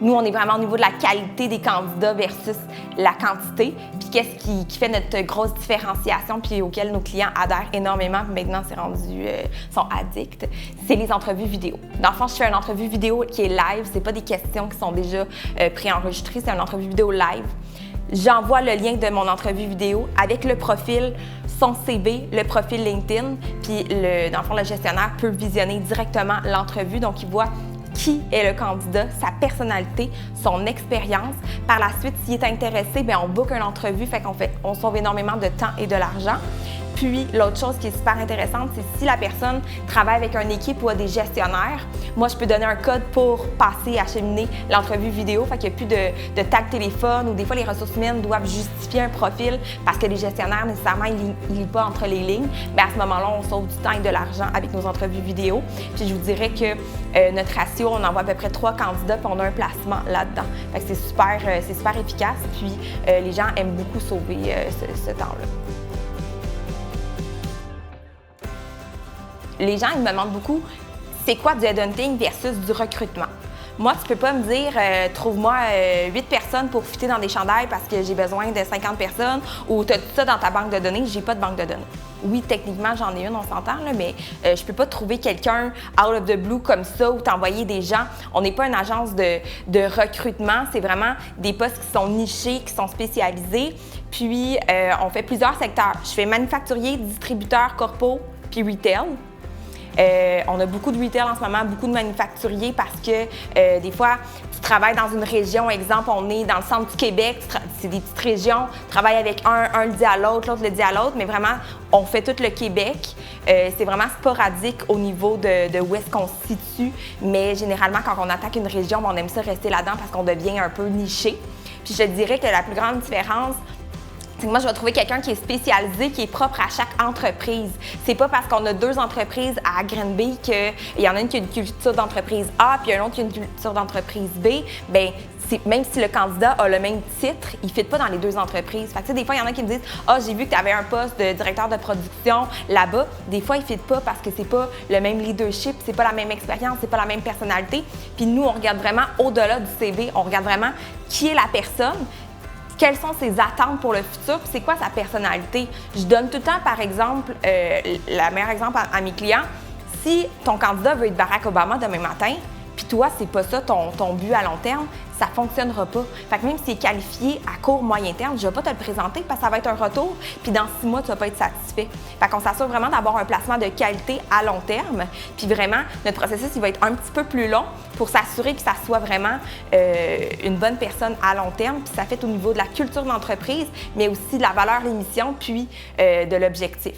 Nous, on est vraiment au niveau de la qualité des candidats versus la quantité. Puis qu'est-ce qui fait notre grosse différenciation puis auquel nos clients adhèrent énormément, puis maintenant c'est rendu, sont addicts, c'est les entrevues vidéo. Dans le fond, je fais une entrevue vidéo qui est live, c'est pas des questions qui sont déjà préenregistrées, c'est une entrevue vidéo live. J'envoie le lien de mon entrevue vidéo avec le profil, son CV, le profil LinkedIn, puis dans le fond, le gestionnaire peut visionner directement l'entrevue, donc il voit qui est le candidat, sa personnalité, son expérience. Par la suite, s'il est intéressé, bien, on book une entrevue, fait qu'on sauve énormément de temps et de l'argent. Puis, l'autre chose qui est super intéressante, c'est si la personne travaille avec une équipe ou a des gestionnaires, moi, je peux donner un code pour passer, acheminer l'entrevue vidéo. Fait qu'il n'y a plus de tag téléphone ou des fois, les ressources humaines doivent justifier un profil parce que les gestionnaires, nécessairement, ils lisent pas entre les lignes. Bien, à ce moment-là, on sauve du temps et de l'argent avec nos entrevues vidéo. Puis, je vous dirais que notre ratio, on envoie à peu près 3 candidats puis on a un placement là-dedans. Fait que c'est super efficace. Puis, les gens aiment beaucoup sauver ce temps-là. Les gens ils me demandent beaucoup, c'est quoi du headhunting versus du recrutement? Moi, tu peux pas me dire, trouve-moi 8 personnes pour fitter dans des chandails parce que j'ai besoin de 50 personnes ou tu as tout ça dans ta banque de données. J'ai pas de banque de données. Oui, techniquement, j'en ai une, on s'entend, là, mais je peux pas trouver quelqu'un out of the blue comme ça ou t'envoyer des gens. On n'est pas une agence de recrutement, c'est vraiment des postes qui sont nichés, qui sont spécialisés. Puis, on fait plusieurs secteurs. Je fais manufacturier, distributeur, corpo, puis retail. On a beaucoup de retail en ce moment, beaucoup de manufacturiers parce que des fois, tu travailles dans une région, exemple, on est dans le centre du Québec, c'est des petites régions, tu travailles avec un le dit à l'autre le dit à l'autre, mais vraiment, on fait tout le Québec. C'est vraiment sporadique au niveau de où est-ce qu'on se situe, mais généralement, quand on attaque une région, on aime ça rester là-dedans parce qu'on devient un peu niché. Puis je dirais que la plus grande différence, c'est que moi, je vais trouver quelqu'un qui est spécialisé, qui est propre à chaque entreprise. C'est pas parce qu'on a 2 entreprises à Granby qu'il y en a une qui a une culture d'entreprise A puis un autre qui a une culture d'entreprise B. Bien, même si le candidat a le même titre, il ne fit pas dans les 2 entreprises. Fait que, des fois, il y en a qui me disent « Ah, j'ai vu que tu avais un poste de directeur de production là-bas. » Des fois, il ne fit pas parce que c'est pas le même leadership, c'est pas la même expérience, c'est pas la même personnalité. Puis nous, on regarde vraiment au-delà du CV. On regarde vraiment qui est la personne, quelles sont ses attentes pour le futur, puis c'est quoi sa personnalité. Je donne tout le temps, par exemple, le meilleur exemple à mes clients, si ton candidat veut être Barack Obama demain matin, puis toi, c'est pas ça ton but à long terme, ça fonctionnera pas. Fait que même s'il est qualifié à court, moyen terme, je vais pas te le présenter parce que ça va être un retour, puis dans 6 mois, tu vas pas être satisfait. Fait qu'on s'assure vraiment d'avoir un placement de qualité à long terme, puis vraiment, notre processus, il va être un petit peu plus long pour s'assurer que ça soit vraiment une bonne personne à long terme, puis ça fait au niveau de la culture d'entreprise, mais aussi de la valeur d'émission, puis de l'objectif.